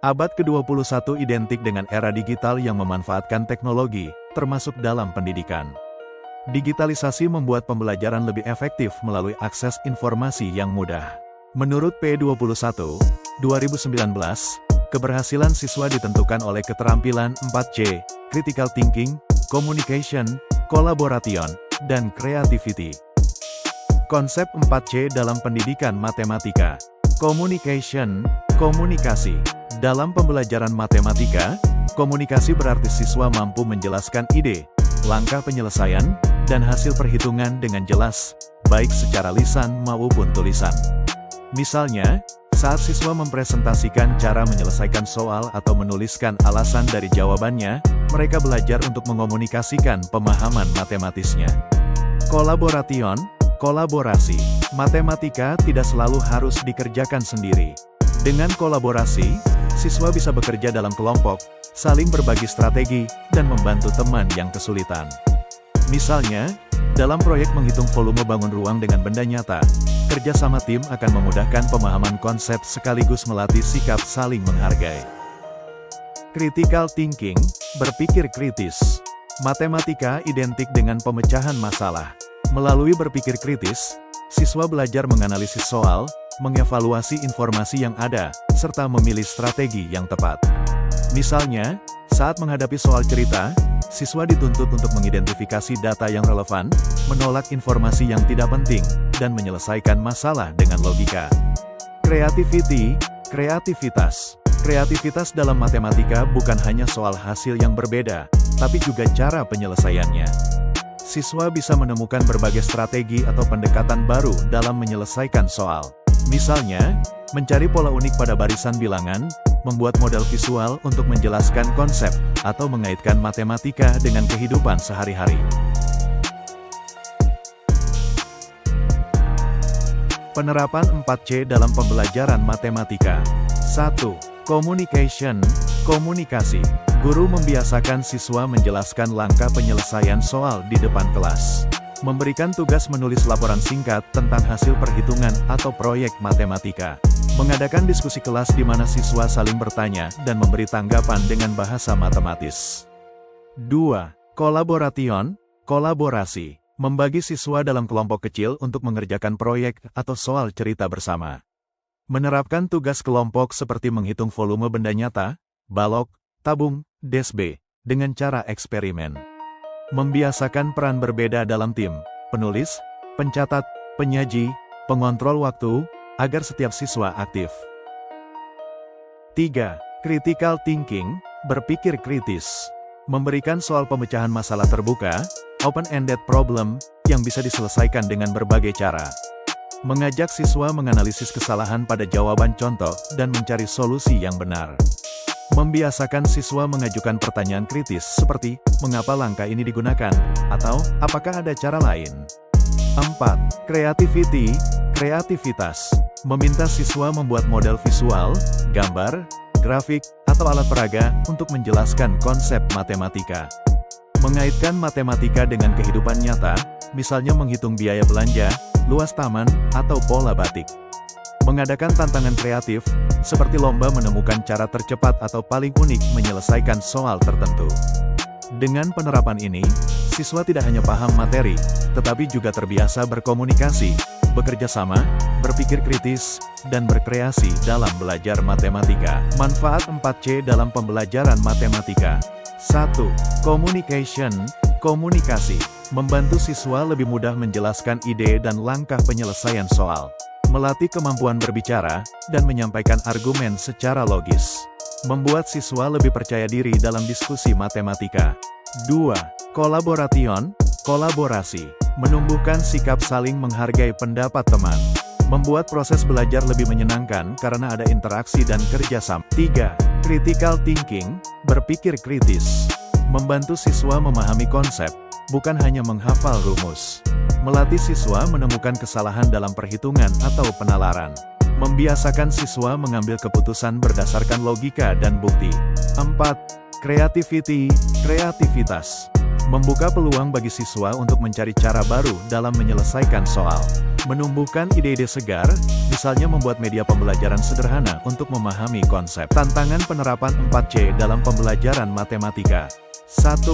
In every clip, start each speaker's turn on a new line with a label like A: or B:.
A: Abad ke-21 identik dengan era digital yang memanfaatkan teknologi, termasuk dalam pendidikan. Digitalisasi membuat pembelajaran lebih efektif melalui akses informasi yang mudah. Menurut P21, 2019, keberhasilan siswa ditentukan oleh keterampilan 4C, Critical Thinking, Communication, Collaboration, dan Creativity. Konsep 4C dalam pendidikan matematika. Communication, komunikasi. Dalam pembelajaran matematika, komunikasi berarti siswa mampu menjelaskan ide, langkah penyelesaian, dan hasil perhitungan dengan jelas, baik secara lisan maupun tulisan. Misalnya, saat siswa mempresentasikan cara menyelesaikan soal atau menuliskan alasan dari jawabannya, mereka belajar untuk mengomunikasikan pemahaman matematisnya. Collaboration, kolaborasi. Matematika tidak selalu harus dikerjakan sendiri. Dengan kolaborasi, siswa bisa bekerja dalam kelompok, saling berbagi strategi, dan membantu teman yang kesulitan. Misalnya, dalam proyek menghitung volume bangun ruang dengan benda nyata, kerja sama tim akan memudahkan pemahaman konsep sekaligus melatih sikap saling menghargai. Critical thinking, berpikir kritis. Matematika identik dengan pemecahan masalah. Melalui berpikir kritis, siswa belajar menganalisis soal, mengevaluasi informasi yang ada, serta memilih strategi yang tepat. Misalnya, saat menghadapi soal cerita, siswa dituntut untuk mengidentifikasi data yang relevan, menolak informasi yang tidak penting, dan menyelesaikan masalah dengan logika. Creativity, kreativitas. Kreativitas dalam matematika bukan hanya soal hasil yang berbeda, tapi juga cara penyelesaiannya. Siswa bisa menemukan berbagai strategi atau pendekatan baru dalam menyelesaikan soal. Misalnya, mencari pola unik pada barisan bilangan, membuat model visual untuk menjelaskan konsep, atau mengaitkan matematika dengan kehidupan sehari-hari. Penerapan 4C dalam pembelajaran matematika. 1. Communication, komunikasi. Guru membiasakan siswa menjelaskan langkah penyelesaian soal di depan kelas. Memberikan tugas menulis laporan singkat tentang hasil perhitungan atau proyek matematika. Mengadakan diskusi kelas di mana siswa saling bertanya dan memberi tanggapan dengan bahasa matematis. 2. Collaboration, kolaborasi. Membagi siswa dalam kelompok kecil untuk mengerjakan proyek atau soal cerita bersama. Menerapkan tugas kelompok seperti menghitung volume benda nyata, balok, tabung, DSB, dengan cara eksperimen. Membiasakan peran berbeda dalam tim, penulis, pencatat, penyaji, pengontrol waktu, agar setiap siswa aktif. 3. Critical thinking, berpikir kritis. Memberikan soal pemecahan masalah terbuka, open-ended problem, yang bisa diselesaikan dengan berbagai cara. Mengajak siswa menganalisis kesalahan pada jawaban contoh dan mencari solusi yang benar. Membiasakan siswa mengajukan pertanyaan kritis seperti, mengapa langkah ini digunakan? Atau, apakah ada cara lain? 4. Creativity, kreativitas. Meminta siswa membuat model visual, gambar, grafik, atau alat peraga untuk menjelaskan konsep matematika. Mengaitkan matematika dengan kehidupan nyata, misalnya menghitung biaya belanja, luas taman, atau pola batik. Mengadakan tantangan kreatif, seperti lomba menemukan cara tercepat atau paling unik menyelesaikan soal tertentu. Dengan penerapan ini, siswa tidak hanya paham materi, tetapi juga terbiasa berkomunikasi, bekerja sama, berpikir kritis, dan berkreasi dalam belajar matematika. Manfaat 4C dalam pembelajaran matematika. 1. Communication, komunikasi. Membantu siswa lebih mudah menjelaskan ide dan langkah penyelesaian soal. Melatih kemampuan berbicara, dan menyampaikan argumen secara logis. Membuat siswa lebih percaya diri dalam diskusi matematika. 2. Collaboration, kolaborasi. Menumbuhkan sikap saling menghargai pendapat teman. Membuat proses belajar lebih menyenangkan karena ada interaksi dan kerjasama. 3. Critical thinking, berpikir kritis. Membantu siswa memahami konsep, bukan hanya menghafal rumus. Melatih siswa menemukan kesalahan dalam perhitungan atau penalaran. Membiasakan siswa mengambil keputusan berdasarkan logika dan bukti. 4. Creativity, kreativitas. Membuka peluang bagi siswa untuk mencari cara baru dalam menyelesaikan soal. Menumbuhkan ide-ide segar, misalnya membuat media pembelajaran sederhana untuk memahami konsep. Tantangan penerapan 4C dalam pembelajaran matematika. 1.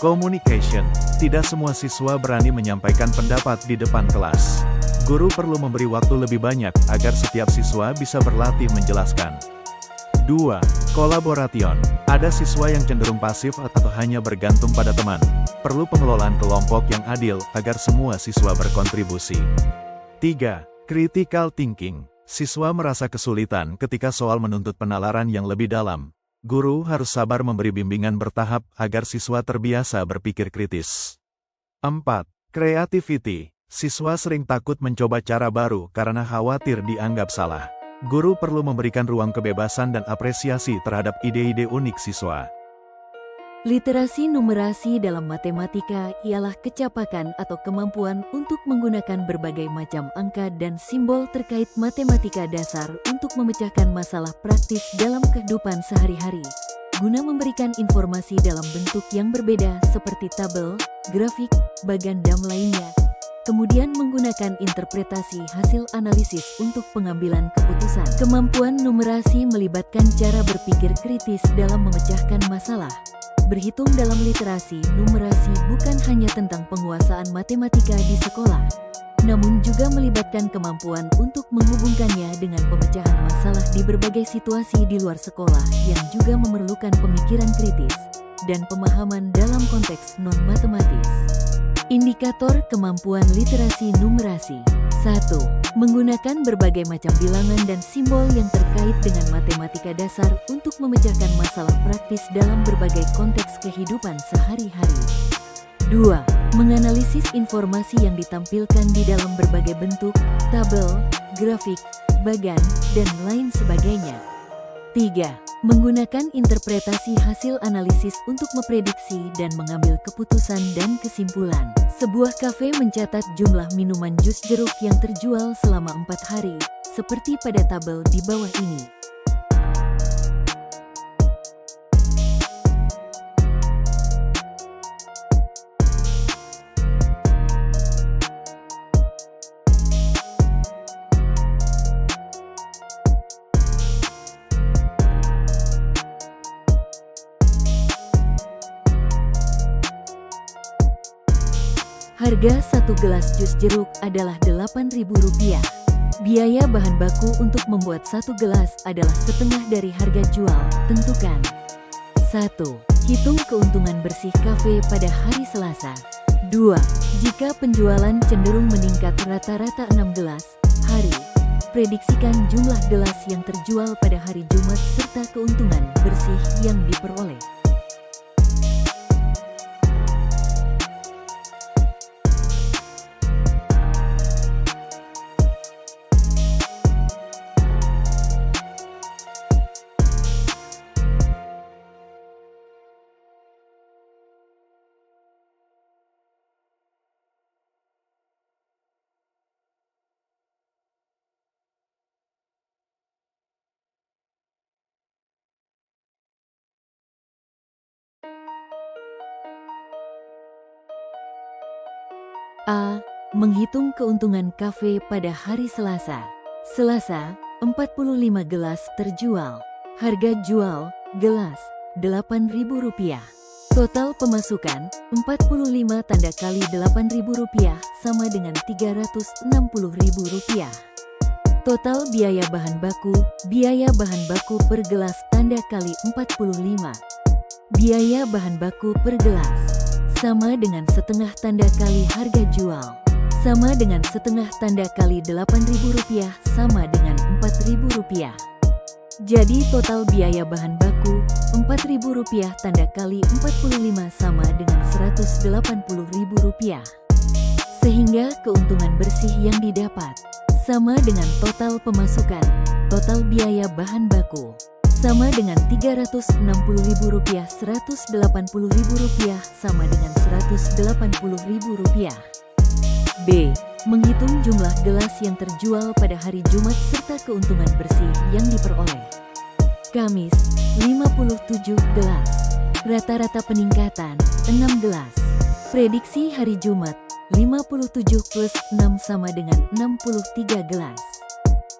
A: Communication. Tidak semua siswa berani menyampaikan pendapat di depan kelas. Guru perlu memberi waktu lebih banyak agar setiap siswa bisa berlatih menjelaskan. 2. Collaboration. Ada siswa yang cenderung pasif atau hanya bergantung pada teman. Perlu pengelolaan kelompok yang adil agar semua siswa berkontribusi. 3. Critical thinking. Siswa merasa kesulitan ketika soal menuntut penalaran yang lebih dalam. Guru harus sabar memberi bimbingan bertahap agar siswa terbiasa berpikir kritis. 4. Creativity. Siswa sering takut mencoba cara baru karena khawatir dianggap salah. Guru perlu memberikan ruang kebebasan dan apresiasi terhadap ide-ide unik siswa.
B: Literasi numerasi dalam matematika ialah kecapakan atau kemampuan untuk menggunakan berbagai macam angka dan simbol terkait matematika dasar untuk memecahkan masalah praktis dalam kehidupan sehari-hari, guna memberikan informasi dalam bentuk yang berbeda seperti tabel, grafik, bagan dan lainnya. Kemudian menggunakan interpretasi hasil analisis untuk pengambilan keputusan. Kemampuan numerasi melibatkan cara berpikir kritis dalam memecahkan masalah. Berhitung dalam literasi numerasi bukan hanya tentang penguasaan matematika di sekolah, namun juga melibatkan kemampuan untuk menghubungkannya dengan pemecahan masalah di berbagai situasi di luar sekolah yang juga memerlukan pemikiran kritis dan pemahaman dalam konteks non-matematis. Indikator kemampuan literasi numerasi. 1. Menggunakan berbagai macam bilangan dan simbol yang terkait dengan matematika dasar untuk memecahkan masalah praktis dalam berbagai konteks kehidupan sehari-hari. 2. Menganalisis informasi yang ditampilkan di dalam berbagai bentuk, tabel, grafik, bagan, dan lain sebagainya. 3. Menggunakan interpretasi hasil analisis untuk memprediksi dan mengambil keputusan dan kesimpulan. Sebuah kafe mencatat jumlah minuman jus jeruk yang terjual selama 4 hari, seperti pada tabel di bawah ini. Harga satu gelas jus jeruk adalah Rp8.000. Biaya bahan baku untuk membuat satu gelas adalah setengah dari harga jual. Tentukan. 1. Hitung keuntungan bersih kafe pada hari Selasa. 2. Jika penjualan cenderung meningkat rata-rata 6 gelas hari, prediksikan jumlah gelas yang terjual pada hari Jumat serta keuntungan bersih yang diperoleh. A. Menghitung keuntungan kafe pada hari Selasa. Selasa, 45 gelas terjual. Harga jual, gelas, Rp8.000. Total pemasukan, 45 tanda kali Rp8.000 sama dengan Rp360.000. Total biaya bahan baku per gelas tanda kali 45. Biaya bahan baku per gelas sama dengan setengah tanda kali harga jual, sama dengan setengah tanda kali Rp8.000 sama dengan Rp4.000. Jadi total biaya bahan baku, Rp4.000 tanda kali 45 sama dengan Rp180.000. Sehingga keuntungan bersih yang didapat, sama dengan total pemasukan, total biaya bahan baku, sama dengan Rp360.000, Rp180.000 sama dengan Rp180.000. B. Menghitung jumlah gelas yang terjual pada hari Jumat serta keuntungan bersih yang diperoleh. Kamis, 57 gelas. Rata-rata peningkatan, 6 gelas. Prediksi hari Jumat, 57 plus 6 sama dengan 63 gelas.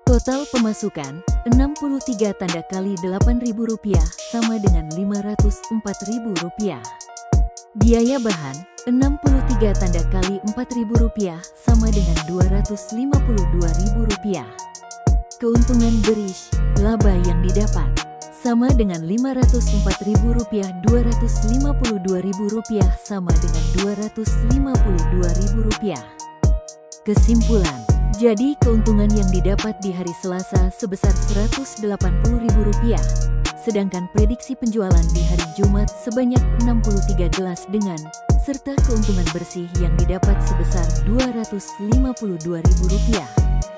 B: Total pemasukan, 63 tanda kali Rp8.000 sama dengan Rp504.000. Biaya bahan, 63 tanda kali Rp4.000 sama dengan Rp252.000. Keuntungan berish, laba yang didapat, sama dengan Rp504.000, Rp252.000 sama dengan Rp252.000. Kesimpulan, jadi keuntungan yang didapat di hari Selasa sebesar Rp180.000, sedangkan prediksi penjualan di hari Jumat sebanyak 63 gelas dengan serta keuntungan bersih yang didapat sebesar Rp252.000.